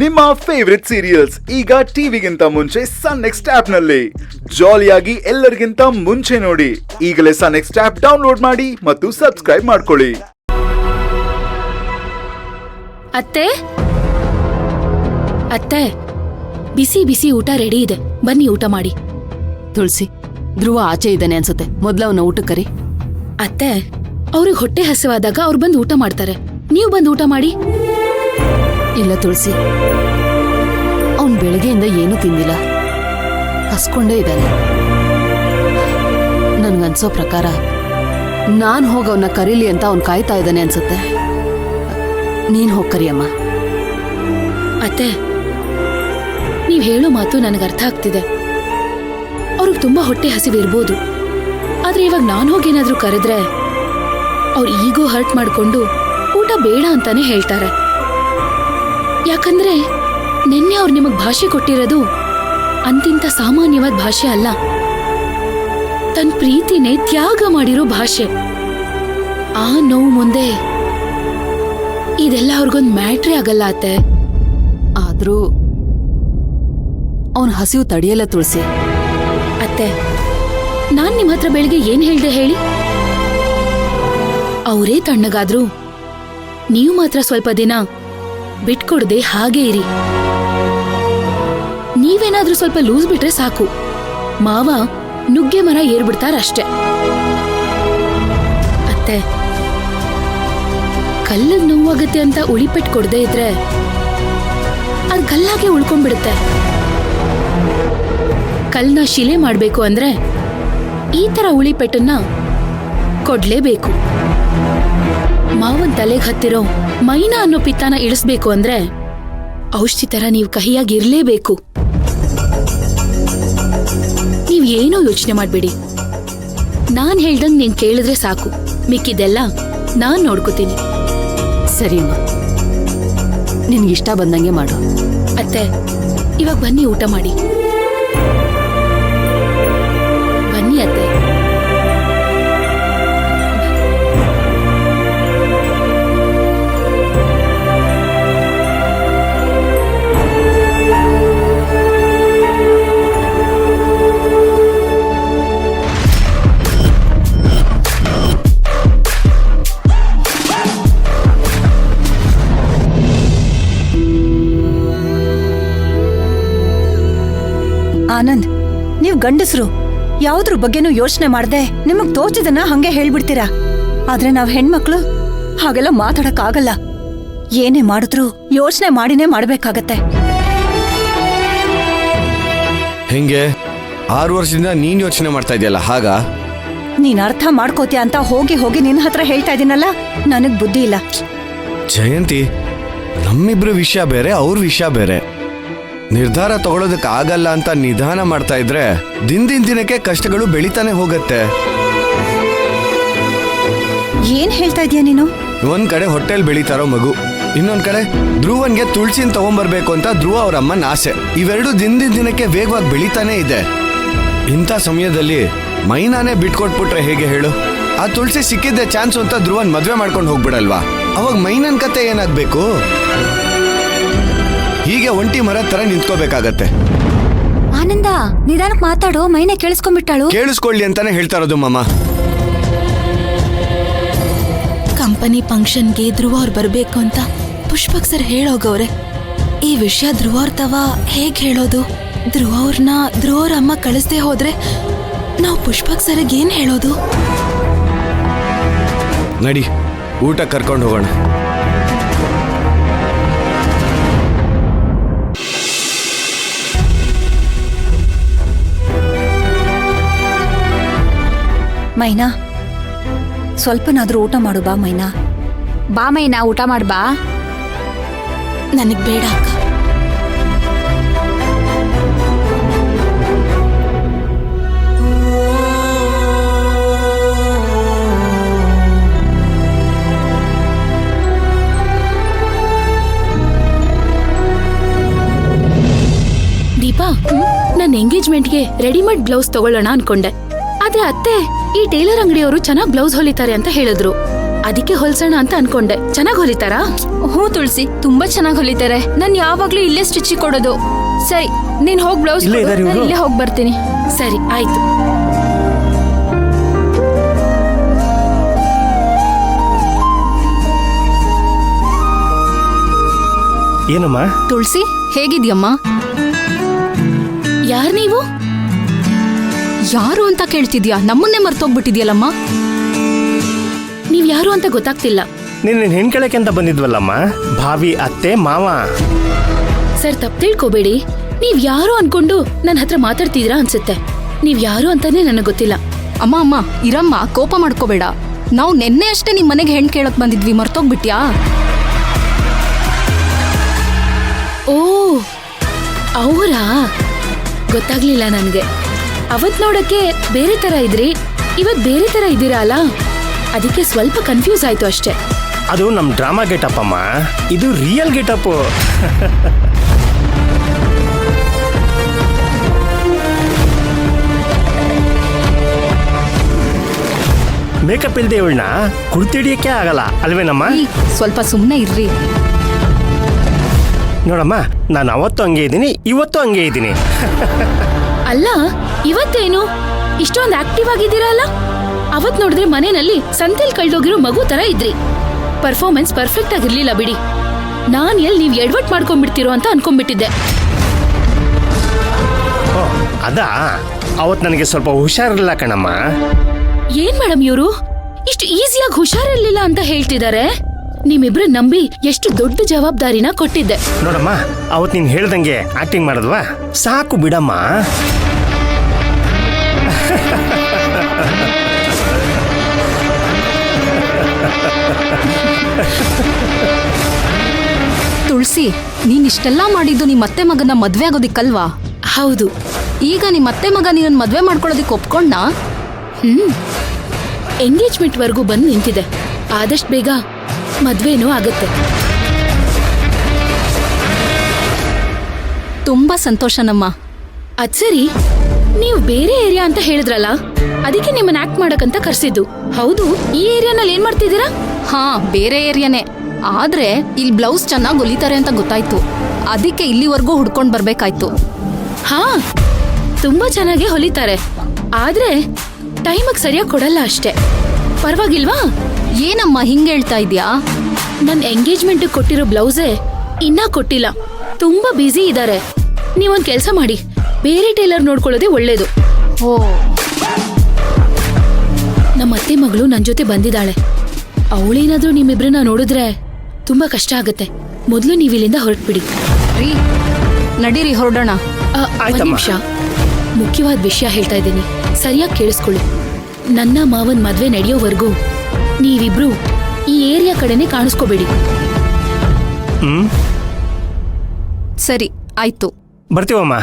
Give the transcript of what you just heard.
ನಿಮ್ಮ favourite serials ಈಗ ಟಿವಿಗಿಂತ ಮುಂಚೆ ಸನ್ ನೆಕ್ಸ್ಟ್ ಆಪ್ ನಲ್ಲಿ ಜಾಲಿಯಾಗಿ ಎಲ್ಲರಿಗಿಂತ ಮುಂಚೆ ನೋಡಿ. ಈಗಲೇ ಸನ್ ನೆಕ್ಸ್ಟ್ ಆಪ್ ಡೌನ್ಲೋಡ್ ಮಾಡಿ ಮತ್ತು ಸಬ್ಸ್ಕ್ರೈಬ್ ಮಾಡ್ಕೊಳ್ಳಿ. ಅತ್ತೆ ಅತ್ತೆ, ಬಿಸಿ ಬಿಸಿ ಊಟ ರೆಡಿ ಇದೆ, ಬನ್ನಿ ಊಟ ಮಾಡಿ. ತುಳಸಿ, ಧ್ರುವ ಆಚೆ ಇದ್ದಾನೆ ಅನ್ಸುತ್ತೆ, ಮೊದ್ಲವನ್ನ ಊಟ ಕರಿ. ಅತ್ತೆ, ಅವ್ರಿಗೆ ಹೊಟ್ಟೆ ಹಸಿವಾದಾಗ ಅವ್ರು ಬಂದು ಊಟ ಮಾಡ್ತಾರೆ, ನೀವು ಬಂದು ಊಟ ಮಾಡಿ. ಇಲ್ಲ ತುಳಸಿ, ಅವನ್ ಬೆಳಗ್ಗೆಯಿಂದ ಏನೂ ತಿಂದಿಲ್ಲ, ಹಸ್ಕೊಂಡೇ ಇದ್ದಾನೆ. ನನ್ಗನ್ಸೋ ಪ್ರಕಾರ ನಾನ್ ಹೋಗಿ ಅವನ್ನ ಕರೀಲಿ ಅಂತ ಅವ್ನ್ ಕಾಯ್ತಾ ಇದ್ದಾನೆ ಅನ್ಸುತ್ತೆ. ನೀನ್ ಹೋಗ್ ಕರಿಯಮ್ಮ. ಅತ್ತೆ, ನೀವ್ ಹೇಳೋ ಮಾತು ನನಗೆ ಅರ್ಥ ಆಗ್ತಿದೆ. ಅವ್ರಿಗೆ ತುಂಬಾ ಹೊಟ್ಟೆ ಹಸಿವಿರ್ಬೋದು, ಆದ್ರೆ ಇವಾಗ ನಾನು ಹೋಗೇನಾದ್ರೂ ಕರೆದ್ರೆ ಅವ್ರು ಈಗೋ ಹರ್ಟ್ ಮಾಡ್ಕೊಂಡು ಊಟ ಬೇಡ ಅಂತಾನೆ ಹೇಳ್ತಾರೆ. ಯಾಕಂದ್ರೆ ನಿನ್ನೆ ಅವ್ರು ನಿಮಗ್ ಭಾಷೆ ಕೊಟ್ಟಿರೋದು ಅಂತಿಂತ ಸಾಮಾನ್ಯವಾದ ಭಾಷೆ ಅಲ್ಲ, ತನ್ನ ಪ್ರೀತಿನೇ ತ್ಯಾಗ ಮಾಡಿರೋ ಭಾಷೆ. ಆ ನೋವು ಮುಂದೆ ಇದೆಲ್ಲ ಅವ್ರಿಗೊಂದು ಮ್ಯಾಟ್ರೇ ಆಗಲ್ಲ ಅತ್ತೆ. ಆದ್ರೂ ಅವನ್ ಹಸಿವು ತಡೆಯಲ್ಲ ತುಳಸಿ. ಅತ್ತೆ, ನಾನ್ ನಿಮ್ ಹತ್ರ ಬೆಳಿಗ್ಗೆ ಏನ್ ಹೇಳ್ದೆ ಹೇಳಿ? ಅವರೇ ತಣ್ಣಗಾದ್ರು ನೀವು ಮಾತ್ರ ಸ್ವಲ್ಪ ದಿನ ಬಿಟ್ಕೊಡದೆ ಹಾಗೆ ಇರಿ. ನೀವೇನಾದ್ರೂ ಸ್ವಲ್ಪ ಲೂಸ್ ಬಿಟ್ರೆ ಸಾಕು, ಮಾವ ನುಗ್ಗೆ ಮರ ಏರ್ಬಿಡ್ತಾರಷ್ಟೆ. ಅತ್ತೆ, ಕಲ್ಲಿಗೆ ನೋವಾಗತ್ತೆ ಅಂತ ಉಳಿಪೆಟ್ಟು ಕೊಡದೇ ಇದ್ರೆ ಅದ್ ಕಲ್ಲಾಗೆ ಉಳ್ಕೊಂಡ್ಬಿಡುತ್ತೆ. ಕಲ್ನ ಶಿಲೆ ಮಾಡ್ಬೇಕು ಅಂದ್ರೆ ಈ ತರ ಉಳಿಪೆಟ್ಟನ್ನ ಕೊಡ್ಲೇಬೇಕು. ಮಾವನ್ ತಲೆಗೆ ಹತ್ತಿರೋ ಮೈನಾ ಅನ್ನೋ ಪಿತ್ತಾನ ಇಳಿಸ್ಬೇಕು ಅಂದ್ರೆ ಔಷಧಿ ತರ ನೀವು ಕಹಿಯಾಗಿರ್ಲೇಬೇಕು. ನೀವ್ ಏನೋ ಯೋಚನೆ ಮಾಡ್ಬೇಡಿ, ನಾನ್ ಹೇಳ್ದಂಗ್ ನೀನ್ ಕೇಳಿದ್ರೆ ಸಾಕು, ಮಿಕ್ಕಿದೆಲ್ಲ ನಾನ್ ನೋಡ್ಕೋತೀನಿ. ಸರಿ ಅಮ್ಮ, ನಿನ್ಗಿಷ್ಟ ಬಂದಂಗೆ ಮಾಡು. ಅತ್ತೆ, ಇವಾಗ ಬನ್ನಿ ಊಟ ಮಾಡಿ. ಬನ್ನಿ ಅತ್ತೆ. ಆನಂದ್, ನೀವ್ ಗಂಡಸ್ರು ಯಾವ್ದ್ರ ಬಗ್ಗೆನೂ ಯೋಚನೆ ಮಾಡ್ದೆ ನಿಮಗ್ ತೋಚಿದನ್ನ ಹಂಗೆ ಹೇಳ್ಬಿಡ್ತೀರಾ. ಆದ್ರೆ ನಾವ್ ಹೆಣ್ಮಕ್ಳು ಹಾಗೆಲ್ಲ ಮಾತಾಡಕ್ ಆಗಲ್ಲ. ಏನೇ ಮಾಡಿದ್ರು ಯೋಚನೆ ಮಾಡಿನೇ ಮಾಡ್ಬೇಕಾಗತ್ತೆ. ಹೆಂಗೆ 6 ವರ್ಷದಿಂದ ನೀನ್ ಯೋಚನೆ ಮಾಡ್ತಾ ಇದೆಯಲ್ಲ, ಹಾಗ ನೀನ್ ಅರ್ಥ ಮಾಡ್ಕೋತೀಯ ಅಂತ ಹೋಗಿ ಹೋಗಿ ನಿನ್ನ ಹತ್ರ ಹೇಳ್ತಾ ಇದೀನಲ್ಲ, ನನಗ್ ಬುದ್ಧಿ ಇಲ್ಲ. ಜಯಂತಿ, ನಮ್ಮಿಬ್ರು ವಿಷಯ ಬೇರೆ, ಅವ್ರ ವಿಷಯ ಬೇರೆ. ನಿರ್ಧಾರ ತಗೊಳ್ಳೋದಕ್ಕೆ ಆಗಲ್ಲ ಅಂತ ನಿಧಾನ ಮಾಡ್ತಾ ಇದ್ರೆ ದಿನದಿಂದ ದಿನಕ್ಕೆ ಕಷ್ಟಗಳು ಬೆಳಿತಾನೆ ಹೋಗತ್ತೆ. ಏನ್ ಹೇಳ್ತಾ ಇದೀಯ ನೀನು? ಒಂದ್ ಕಡೆ ಹೊಟ್ಟೆಲ್ ಬೆಳೀತಾರೋ ಮಗು, ಇನ್ನೊಂದ್ ಕಡೆ ಧ್ರುವನ್ಗೆ ತುಳಸಿನ ತಗೊಂಡ್ಬರ್ಬೇಕು ಅಂತ ಧ್ರುವ ಅವ್ರ ಅಮ್ಮನ ಆಸೆ. ಇವೆರಡು ದಿನದಿಂದ ದಿನಕ್ಕೆ ವೇಗವಾಗಿ ಬೆಳೀತಾನೆ ಇದೆ. ಇಂಥ ಸಮಯದಲ್ಲಿ ಮೈನಾನೇ ಬಿಟ್ಕೊಟ್ಬಿಟ್ರೆ ಹೇಗೆ ಹೇಳು? ಆ ತುಳಸಿ ಸಿಕ್ಕಿದ್ದೆ ಚಾನ್ಸ್ ಅಂತ ಧ್ರುವನ್ ಮದ್ವೆ ಮಾಡ್ಕೊಂಡು ಹೋಗ್ಬಿಡಲ್ವಾ? ಅವಾಗ ಮೈನನ್ ಕತೆ ಏನಾಗ್ಬೇಕು? ಹೀಗೆ ಒಂಟಿ ಮರ ತರ ನಿಂತ್ಕೋಬೇಕಾಗತ್ತೆ. ಆನಂದ, ನಿಧಾನಕ್ ಮಾತಾಡೋ, ಮೈನೆ ಕೇಳಿಸ್ಕೊಂಡ್ಬಿಟ್ಟಾಳು. ಕೇಳಿಸ್ಕೊಳ್ಳಿ ಅಂತಾನೆ ಹೇಳ್ತಾ ಇರೋದು ಮಾಮ. ಕಂಪನಿ ಫಂಕ್ಷನ್ಗೆ ಧ್ರುವ ಅವ್ರು ಬರ್ಬೇಕು ಅಂತ ಪುಷ್ಪಕ್ ಸರ್ ಹೇಳೋಗವ್ರೆ. ಈ ವಿಷಯ ಧ್ರುವ ಅವ್ರ ತವ ಹೇಗ್ ಹೇಳೋದು? ಧ್ರುವ ಅವ್ರ ಅಮ್ಮ ಕಳಿಸ್ದೆ ಹೋದ್ರೆ ನಾವು ಪುಷ್ಪಕ್ ಸರ್ಗೆ ಏನ್ ಹೇಳೋದು? ನಡಿ, ಊಟ ಕರ್ಕೊಂಡು ಹೋಗೋಣ. ಮೈನಾ, ಸ್ವಲ್ಪನಾದ್ರೂ ಊಟ ಮಾಡು ಬಾ. ಮೈನಾ ಬಾ ಮೈನಾ, ಊಟ ಮಾಡ್ಬಾ. ನನಗ್ ಬೇಡ ಅಕ್ಕ. ದೀಪಾ, ನನ್ನ ಎಂಗೇಜ್ಮೆಂಟ್ಗೆ ರೆಡಿಮೇಡ್ ಬ್ಲೌಸ್ ತಗೊಳ್ಳೋಣ ಅನ್ಕೊಂಡೆ. ಆದ್ರೆ ಅತ್ತೆ, ಈ ಟೇಲರ್ ಅಂಗಡಿಯವರು ಚೆನ್ನಾಗಿ ಬ್ಲೌಸ್ ಹೊಲಿತಾರೆ ಅಂತ ಹೇಳಿದ್ರು. ಅದಕ್ಕೆ ಹೊಲ್ಸೋಣ ಅಂತ ಅನ್ಕೊಂಡೆ. ಚೆನ್ನಾಗಿ ಹೊಲಿತಾರಾ? ಹ್ಞೂ ತುಳಸಿ, ತುಂಬಾ ಚೆನ್ನಾಗಿ ಹೊಲಿತಾರೆ. ನಾನು ಯಾವಾಗ್ಲೂ ಇಲ್ಲೇ ಸ್ಟಿಚ್ ಕೊಡೋದು. ಸರಿ, ನೀನ್ ಹೋಗ್ ಬ್ಲೌಸ್ ಇಲ್ಲೇ ಇದಾರೆ ಇವ್ರು? ಇಲ್ಲೇ ಹೋಗಿ ಬರ್ತೀನಿ. ಸರಿ ಆಯ್ತು. ಏನಮ್ಮ? ತುಳಸಿ ಹೇಗಿದ್ಯಮ್ಮ? ಯಾರ್ ನೀವು? ಯಾರು ಅಂತ ಕೇಳ್ತಿದ್ಯಾ? ನಮ್ಮನ್ನೇ ಮರ್ತೋಗ್ಬಿಟ್ಟಿದ್ಯಲ್ಲಮ್ಮ. ನೀವ್ ಯಾರು ಅಂತ ಗೊತ್ತಾಗ್ತಿಲ್ಲ. ನಿನ್ನ ಹೆಣ್ಕಳಕ್ಕೆ ಅಂತ ಬಂದಿದ್ವಲ್ಲಮ್ಮ, ಭಾವಿ ಅತ್ತೆ ಮಾವ. ಸರ್, ತಪ್ಪು ತಿಳ್ಕೊಬೇಡಿ. ನೀವ್ ಯಾರು ಅನ್ಕೊಂಡು ನನ್ನ ಹತ್ರ ಮಾತಾಡ್ತಿದ್ದೀರಾ ಅನ್ಸುತ್ತೆ. ನೀವ್ ಯಾರು ಅಂತಾನೆ ನನಗೆ ಗೊತ್ತಿಲ್ಲ. ಅಮ್ಮ ಇರಮ್ಮ, ಕೋಪ ಮಾಡ್ಕೋಬೇಡ. ನಾವು ನೆನ್ನೆ ಅಷ್ಟೇ ನಿಮ್ ಮನೆಗೆ ಹೆಣ್ ಕೇಳಕ್ ಬಂದಿದ್ವಿ, ಮರ್ತೋಗ್ಬಿಟ್ಯಾ? ಓ, ಅವರಾ? ಗೊತ್ತಾಗ್ಲಿಲ್ಲ ನನ್ಗೆ. ಅವತ್ ನೋಡಕ್ಕೆ ಬೇರೆ ತರ ಇದ್ರಿ, ಇವತ್ ಬೇರೆ ತರ ಇದ್ದೀರಾ ಅಲ್ಲ, ಅದಕ್ಕೆ ಸ್ವಲ್ಪ ಕನ್ಫ್ಯೂಸ್ ಆಯ್ತು ಅಷ್ಟೇ. ಅದು ನಮ್ ಡ್ರಾಮಾ ಗೆಟಪ್ ಅಮ್ಮ, ಇದು ರಿಯಲ್ ಗೆಟಪ್. ಮೇಕಪ್ ಇಲ್ದೆ ಇವಳನ್ನ ಗುರ್ತಿಡಿಯಕ್ಕೆ ಆಗಲ್ಲ ಅಲ್ವೇನಮ್ಮ? ಈ, ಸ್ವಲ್ಪ ಸುಮ್ನೆ ಇರ್ರಿ. ನೋಡಮ್ಮ, ನಾನು ಅವತ್ತು ಹಂಗೆ ಇದ್ದೀನಿ, ಇವತ್ತು ಹಂಗೆ ಇದ್ದೀನಿ. ಅಲ್ಲ, ಇವತ್ತೇನು ಇಷ್ಟೊಂದು ಆಕ್ಟಿವ್ ಆಗಿದ್ದೀರಲ್ಲ? ಅವತ್ ನೋಡಿದ್ರೆ ಮನೆಯಲ್ಲಿ ಸಂತೆಲ್ ಕಳ್ದೋಗಿರೋ ಮಗು ತರ ಇದ್ರಿ. ಪರ್ಫಾರ್ಮೆನ್ಸ್ ಪರ್ಫೆಕ್ಟ್ ಆಗಿರ್ಲಿಲ್ಲ ಬಿಡಿ. ನಾನ್ ಎಲ್ಲಿ ನೀವ್ ಎಡ್ವರ್ಟ್ ಮಾಡ್ಕೊಂಡ್ಬಿಡ್ತೀರೋ ಅಂತ ಅನ್ಕೊಂಡ್ಬಿಟ್ಟಿದ್ದೆ. ಓ, ಅದಾ? ಅವತ್ತು ನನಗೆ ಸ್ವಲ್ಪ ಹುಷಾರಿಲ್ಲ ಕಣಮ್ಮ. ಏನ್ ಮೇಡಮ್ ಇವರು ಇಷ್ಟು ಈಸಿಯಾಗಿ ಹುಷಾರಿರ್ಲಿಲ್ಲ ಅಂತ ಹೇಳ್ತಿದ್ದಾರೆ? ನಿಮ್ಮಿಬ್ರು ನಂಬಿ ಎಷ್ಟು ದೊಡ್ಡ ಜವಾಬ್ದಾರಿನ ಕೊಟ್ಟಿದ್ದೆ. ನೋಡಮ್ಮ, ಅವತ್ತು ನೀನು ಹೇಳ್ದಂಗೆ ಆಕ್ಟಿಂಗ್ ಮಾಡಿದ್ವಾ? ಸಾಕು ಬಿಡಮ್ಮ. ತುಳಸಿ, ನೀನ್ ಇಷ್ಟೆಲ್ಲ ಮಾಡಿದ್ದು ನಿಮ್ಮ ಅತ್ತೆ ಮಗನ ಮದ್ವೆ ಆಗೋದಿಕ್ಕಲ್ವಾ? ಹೌದು. ಈಗ ನಿಮ್ಮ ಅತ್ತೆ ಮಗ ನೀನನ್ನ ಮದ್ವೆ ಮಾಡ್ಕೊಳ್ಳೋದಿಕ್ ಒಪ್ಕೊಂಡ್ನಾ? ಎಂಗೇಜ್ಮೆಂಟ್ ವರ್ಗೂ ಬಂದು ನಿಂತಿದೆ. ಆದಷ್ಟು ಬೇಗ ಮದ್ವೆನೂ ಆಗತ್ತೆ. ತುಂಬಾ ಸಂತೋಷನಮ್ಮ. ಅದ್ ಸರಿ, ನೀವು ಬೇರೆ ಏರಿಯಾ ಅಂತ ಹೇಳಿದ್ರಲ್ಲ, ಅದಕ್ಕೆ ನಿಮ್ಮನ್ನ ಆಕ್ಟ್ ಮಾಡಕ್ಕಂತ ಕರ್ಸಿದ್ದು. ಹೌದು, ಈ ಏರಿಯಾನಲ್ಲಿ ಏನ್ ಮಾಡ್ತಿದ್ದೀರಾ? ಹಾ, ಬೇರೆ ಏರಿಯಾನೇ. ಆದ್ರೆ ಇಲ್ಲಿ ಬ್ಲೌಸ್ ಚೆನ್ನಾಗಿ ಹೊಲಿತಾರೆ ಅಂತ ಗೊತ್ತಾಯ್ತು, ಅದಕ್ಕೆ ಇಲ್ಲಿವರೆಗೂ ಹುಡ್ಕೊಂಡ್ ಬರ್ಬೇಕಾಯ್ತು. ಹಾ, ತುಂಬಾ ಚೆನ್ನಾಗಿ ಹೊಲಿತಾರೆ. ಆದ್ರೆ ಟೈಮಿಗೆ ಸರಿಯಾಗಿ ಕೊಡಲ್ಲ ಅಷ್ಟೇ. ಪರವಾಗಿಲ್ವಾ? ಏನಮ್ಮ ಹಿಂಗ್ ಹೇಳ್ತಾ ಇದ್ಯಾ? ನನ್ ಎಂಗೇಜ್ಮೆಂಟ್ ಕೊಟ್ಟಿರೋ ಬ್ಲೌಸೇ ಇನ್ನ ಕೊಟ್ಟಿಲ್ಲ. ತುಂಬಾ ಬ್ಯುಸಿ ಇದ್ದಾರೆ. ನೀವೊಂದ್ ಕೆಲ್ಸ ಮಾಡಿ, ಬೇರೆ ಟೈಲರ್ ನೋಡ್ಕೊಳ್ಳೋದೇ ಒಳ್ಳೇದು. ಓ, ನಮ್ಮ ಅತ್ತೆ ಮಗಳು ನನ್ ಜೊತೆ ಬಂದಿದ್ದಾಳೆ. ಅವಳೇನಾದ್ರೂ ನಿಮ್ಮಿಬ್ರನ್ನ ನೋಡಿದ್ರೆ ತುಂಬಾ ಕಷ್ಟ ಆಗತ್ತೆ. ಮೊದ್ಲು ನೀವಿಲ್ಲಿಂದ ಹೊರಟ್ಬಿಡಿ. ರೀ, ನಡೀರಿ ಹೊರಡೋಣ. ಒಂದ್ ಆಯ್ತಮ್ಮ. ನಿಮಿಷ, ಮುಖ್ಯವಾದ ವಿಷಯ ಹೇಳ್ತಾ ಇದ್ದೀನಿ, ಸರಿಯಾಗಿ ಕೇಳಿಸ್ಕೊಳ್ಳಿ. ನನ್ನ ಮಾವನ್ ಮದ್ವೆ ನಡೆಯೋವರೆಗೂ ನೀವಿಬ್ರು ಈ ಏರಿಯಾ ಕಡೆನೆ ಕಾಣಿಸ್ಕೋಬೇಡಿ. ಹ್ಮ್, ಸರಿ, ಆಯ್ತು. ಬರ್ತೀವಮ್ಮ.